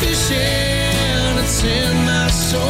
fishing, it's in my soul.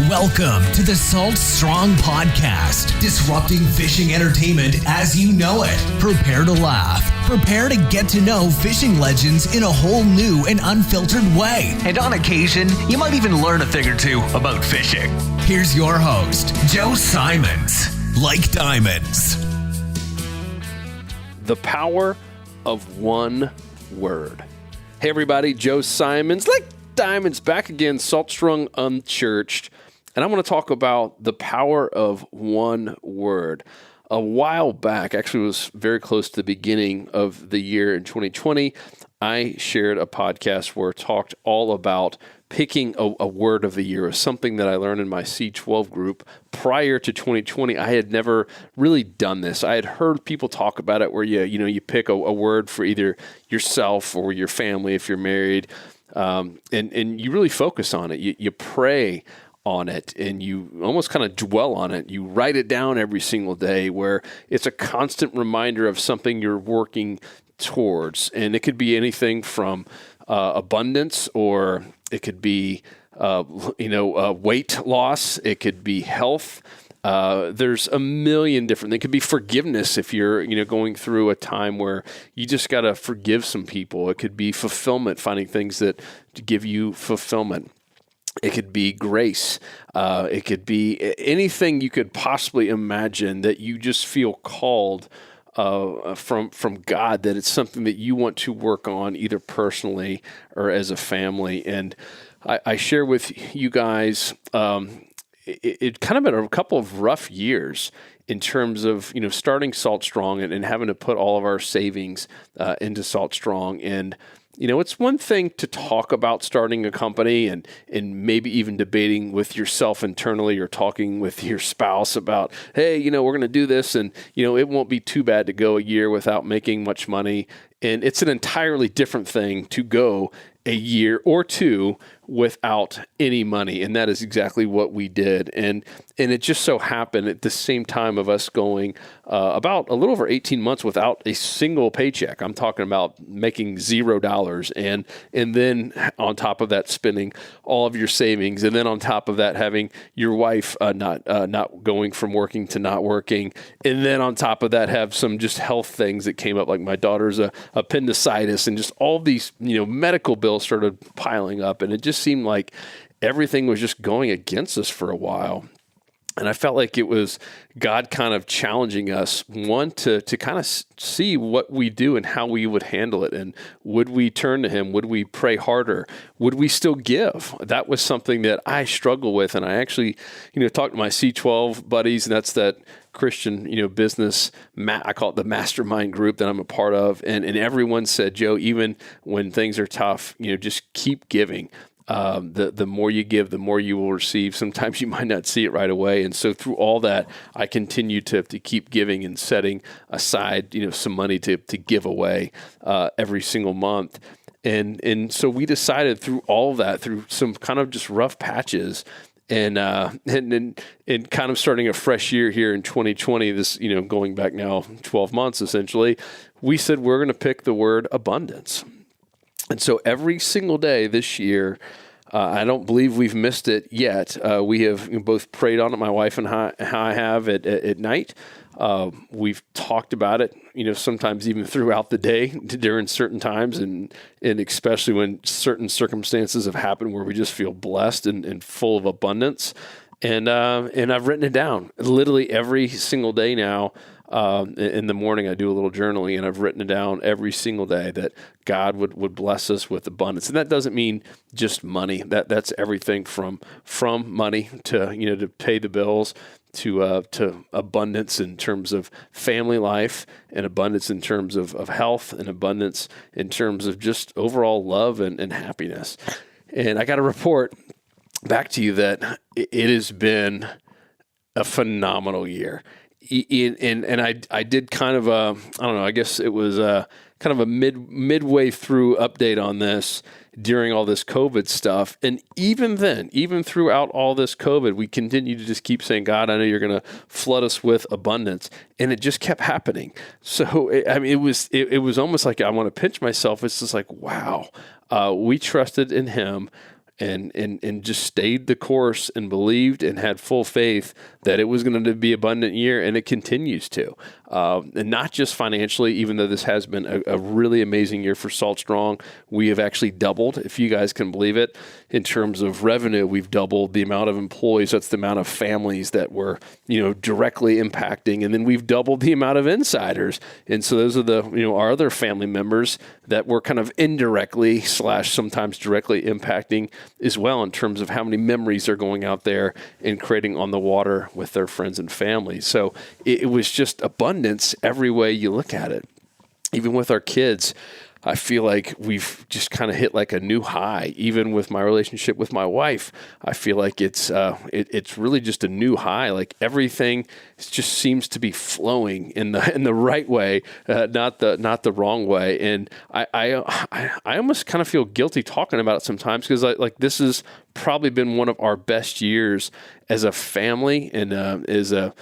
Welcome to the Salt Strong Podcast, disrupting fishing entertainment as you know it. Prepare to laugh. Prepare to get to know fishing legends in a whole new and unfiltered way. And on occasion, you might even learn a thing or two about fishing. Here's your host, Joe Simons. Like diamonds. The power of one word. Hey everybody, Joe Simons, like diamonds, back again, Salt Strong Unchurched. And I want to talk about the power of one word. A while back, actually it was very close to the beginning of the year in 2020, I shared a podcast where it talked all about picking a word of the year. It was something that I learned in my C12 group. Prior to 2020, I had never really done this. I had heard people talk about it where you pick a word for either yourself or your family if you're married, and you really focus on it. You pray on it and you almost kind of dwell on it. You write it down every single day where it's a constant reminder of something you're working towards. And it could be anything from abundance, or it could be weight loss. It could be health. There's a million different. It could be forgiveness if you're going through a time where you just got to forgive some people. It could be fulfillment, finding things that give you fulfillment. It could be grace. It could be anything you could possibly imagine that you just feel called from God, that it's something that you want to work on either personally or as a family. And I share with you guys, it kind of been a couple of rough years in terms of, starting Salt Strong and having to put all of our savings into Salt Strong. And it's one thing to talk about starting a company and maybe even debating with yourself internally or talking with your spouse about, hey, we're going to do this and, it won't be too bad to go a year without making much money. And it's an entirely different thing to go a year or two without any money. And that is exactly what we did. And it just so happened at the same time of us going about a little over 18 months without a single paycheck. I'm talking about making $0. And then on top of that, spending all of your savings. And then on top of that, having your wife not going from working to not working. And then on top of that, have some just health things that came up, like my daughter's appendicitis, and just all these, medical bills started piling up. And it just seemed like everything was just going against us for a while. And I felt like it was God kind of challenging us, one, to kind of see what we do and how we would handle it. And would we turn to Him? Would we pray harder? Would we still give? That was something that I struggle with. And I actually, talked to my C12 buddies, and that's that Christian, business, I call it the mastermind group that I'm a part of. And everyone said, Joe, even when things are tough, just keep giving. The more you give, the more you will receive. Sometimes you might not see it right away. And so through all that, I continue to keep giving and setting aside, some money to give away every single month. And so we decided through all of that, through some kind of just rough patches, and kind of starting a fresh year here in 2020, this, going back now 12 months essentially, we said we're going to pick the word abundance. And so every single day this year, I don't believe we've missed it yet. We have both prayed on it, my wife and I have at night. We've talked about it, sometimes even throughout the day during certain times, and especially when certain circumstances have happened where we just feel blessed and full of abundance. And I've written it down literally every single day now. In the morning, I do a little journaling, and I've written it down every single day that God would bless us with abundance. And that doesn't mean just money. That's everything from money to, to pay the bills, to abundance in terms of family life, and abundance in terms of health, and abundance in terms of just overall love and happiness. And I got to report back to you that it has been a phenomenal year. And I did kind of I don't know, I guess it was kind of a midway through update on this during all this COVID stuff. And even then, even throughout all this COVID, we continue to just keep saying, God, I know you're going to flood us with abundance. And it just kept happening. So, it was almost like I want to pinch myself. It's just like, wow, we trusted in him and just stayed the course and believed and had full faith that it was going to be an abundant year, and it continues to. And not just financially, even though this has been a really amazing year for Salt Strong. We have actually doubled, if you guys can believe it, in terms of revenue. We've doubled the amount of employees. That's the amount of families that we're, directly impacting. And then we've doubled the amount of insiders. And so those are our other family members that we're kind of indirectly / sometimes directly impacting as well, in terms of how many memories are going out there and creating on the water with their friends and family. So it was just abundance every way you look at it. Even with our kids, I feel like we've just kind of hit like a new high. Even with my relationship with my wife, I feel like it's really just a new high. Like everything just seems to be flowing in the right way, not the wrong way. And I almost kind of feel guilty talking about it sometimes, because this has probably been one of our best years as a family and as a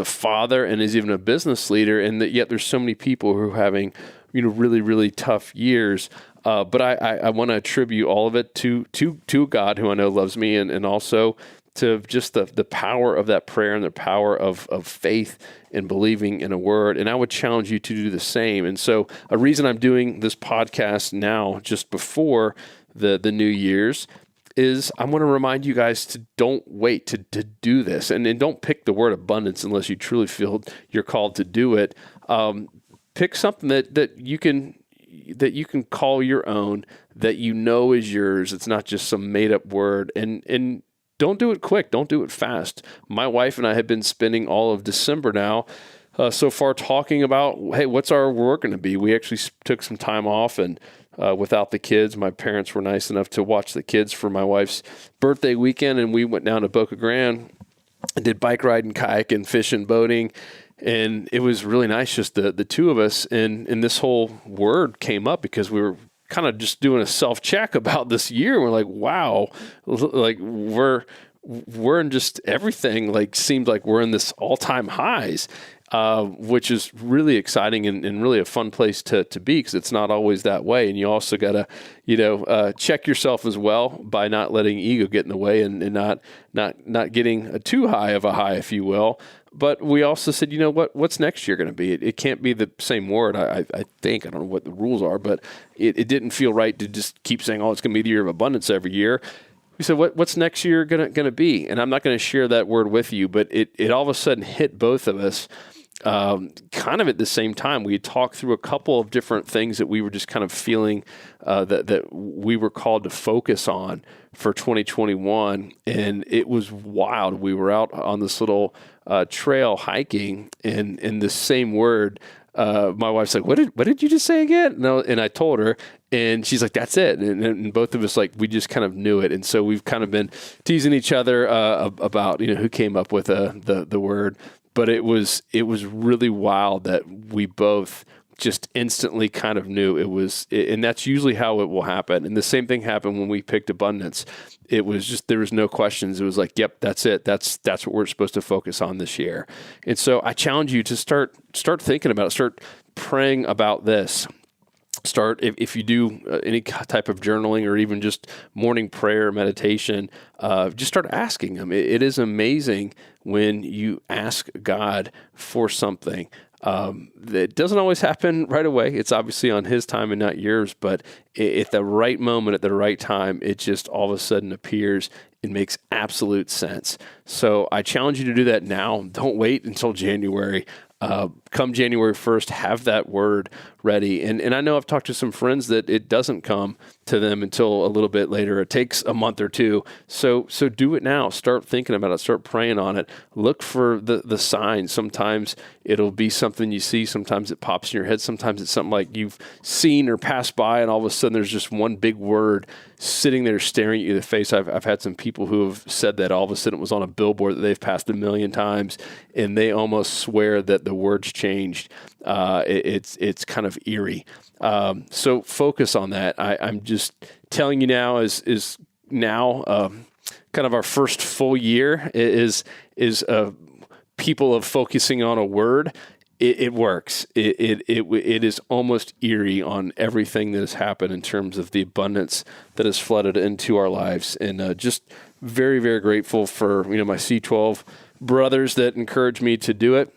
father and as even a business leader. And that yet there's so many people who are having really, really tough years. But I want to attribute all of it to God, who I know loves me, and also to just the power of that prayer and the power of faith and believing in a word. And I would challenge you to do the same. And so a reason I'm doing this podcast now, just before the New Year's, is I want to remind you guys to don't wait to do this. And don't pick the word abundance unless you truly feel you're called to do it. Pick something that you can call your own, that is yours. It's not just some made up word. And don't do it quick. Don't do it fast. My wife and I have been spending all of December now so far talking about, hey, what's our work going to be? We actually took some time off, and without the kids, my parents were nice enough to watch the kids for my wife's birthday weekend, and we went down to Boca Grande and did bike riding, kayaking, fishing, boating. And it was really nice, just the two of us. And this whole word came up because we were kind of just doing a self-check about this year. We're like, wow, like we're in just everything, like seemed like we're in this all-time highs, which is really exciting and really a fun place to be, because it's not always that way. And you also got to, check yourself as well by not letting ego get in the way and not getting a too high of a high, if you will. But we also said, what's next year going to be? It can't be the same word. I think, I don't know what the rules are, but it didn't feel right to just keep saying, it's going to be the year of abundance every year. We said, what's next year going to be? And I'm not going to share that word with you, but it all of a sudden hit both of us kind of at the same time. We had talked through a couple of different things that we were just kind of feeling that we were called to focus on for 2021. And it was wild. We were out on this little trail hiking, and the same word, my wife's like, what did you just say again? No, and I told her, and she's like, that's it. And both of us, like, we just kind of knew it. And so we've kind of been teasing each other about who came up with the word. But it was really wild that we both just instantly kind of knew it was, and that's usually how it will happen. And the same thing happened when we picked abundance. It was just, there was no questions. It was like, yep, that's it. That's what we're supposed to focus on this year. And so I challenge you to start thinking about it, start praying about this. Start, if you do any type of journaling or even just morning prayer, meditation, just start asking Him. It is amazing when you ask God for something. It doesn't always happen right away. It's obviously on His time and not yours, but at the right moment, at the right time, it just all of a sudden appears. It makes absolute sense. So I challenge you to do that now. Don't wait until January. Come January 1st, have that word ready. And I know I've talked to some friends that it doesn't come to them until a little bit later. It takes a month or two. So do it now. Start thinking about it. Start praying on it. Look for the signs. Sometimes it'll be something you see. Sometimes it pops in your head. Sometimes it's something like you've seen or passed by, and all of a sudden there's just one big word sitting there staring at you in the face. I've had some people who have said that all of a sudden it was on a billboard that they've passed 1 million times, and they almost swear that the words changed. It's kind of of eerie. So focus on that. I'm just telling you now is now kind of our first full year is people of focusing on a word. It works. It is almost eerie on everything that has happened in terms of the abundance that has flooded into our lives, and just very, very grateful for my C12 brothers that encouraged me to do it,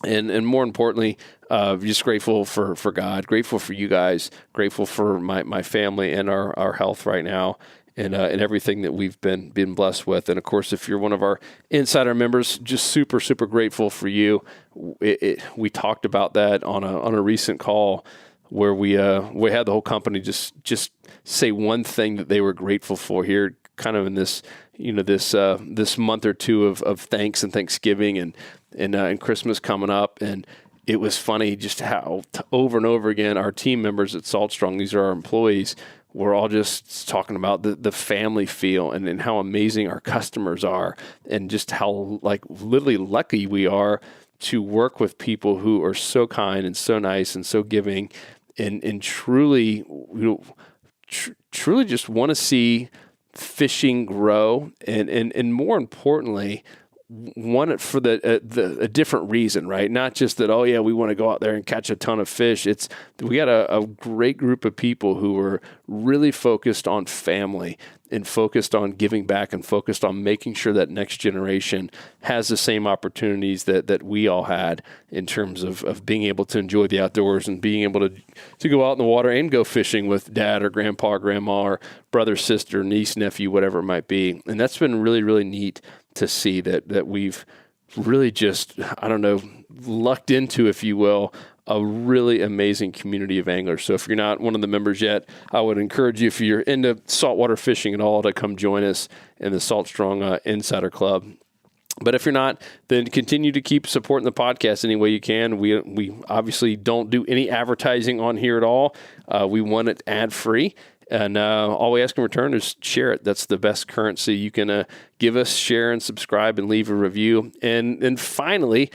and more importantly, just grateful for God, grateful for you guys, grateful for my family and our health right now. And everything that we've been blessed with. And of course, if you're one of our insider members, just super, super grateful for you. We talked about that on a recent call where we had the whole company just say one thing that they were grateful for here, kind of in this this month or two of thanks and Thanksgiving and Christmas coming up. And it was funny just how over and over again our team members at Salt Strong, these are our employees, we're all just talking about the family feel and how amazing our customers are, and just how literally lucky we are to work with people who are so kind and so nice and so giving, and truly truly just want to see fishing grow, and more importantly, want it for a different reason, right? Not just that, oh yeah, we want to go out there and catch a ton of fish. We got a great group of people who are really focused on family and focused on giving back and focused on making sure that next generation has the same opportunities that we all had in terms of being able to enjoy the outdoors and being able to go out in the water and go fishing with dad or grandpa or grandma or brother, sister, niece, nephew, whatever it might be. And that's been really, really neat to see that we've really just, lucked into, if you will, a really amazing community of anglers. So if you're not one of the members yet, I would encourage you, if you're into saltwater fishing at all, to come join us in the Salt Strong Insider Club. But if you're not, then continue to keep supporting the podcast any way you can. We obviously don't do any advertising on here at all. We want it ad-free. And all we ask in return is share it. That's the best currency. You can give us, share, and subscribe, and leave a review. And finally,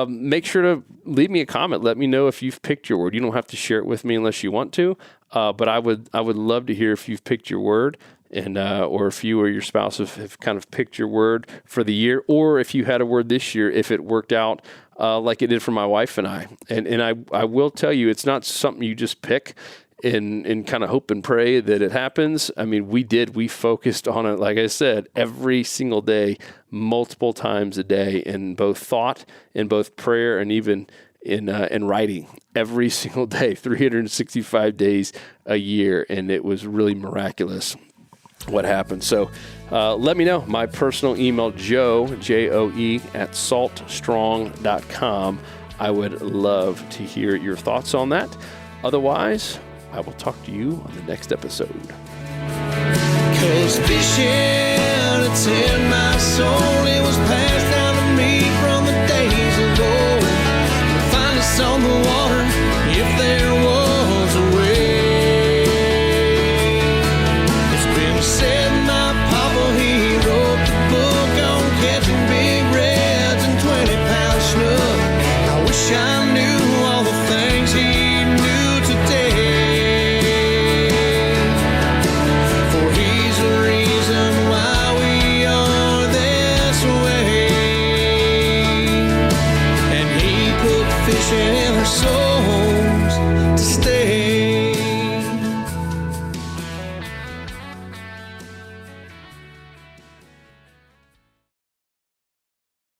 make sure to leave me a comment. Let me know if you've picked your word. You don't have to share it with me unless you want to. But I would love to hear if you've picked your word, and or if you or your spouse have kind of picked your word for the year, or if you had a word this year, if it worked out like it did for my wife and I. And I will tell you, it's not something you just pick and kind of hope and pray that it happens. I mean, we focused on it, like I said, every single day, multiple times a day, in both thought, in both prayer, and even in writing, every single day, 365 days a year. And it was really miraculous what happened. So let me know. My personal email, Joe, Joe, at saltstrong.com. I would love to hear your thoughts on that. Otherwise, I will talk to you on the next episode. 'Cause fishing, it's in my soul.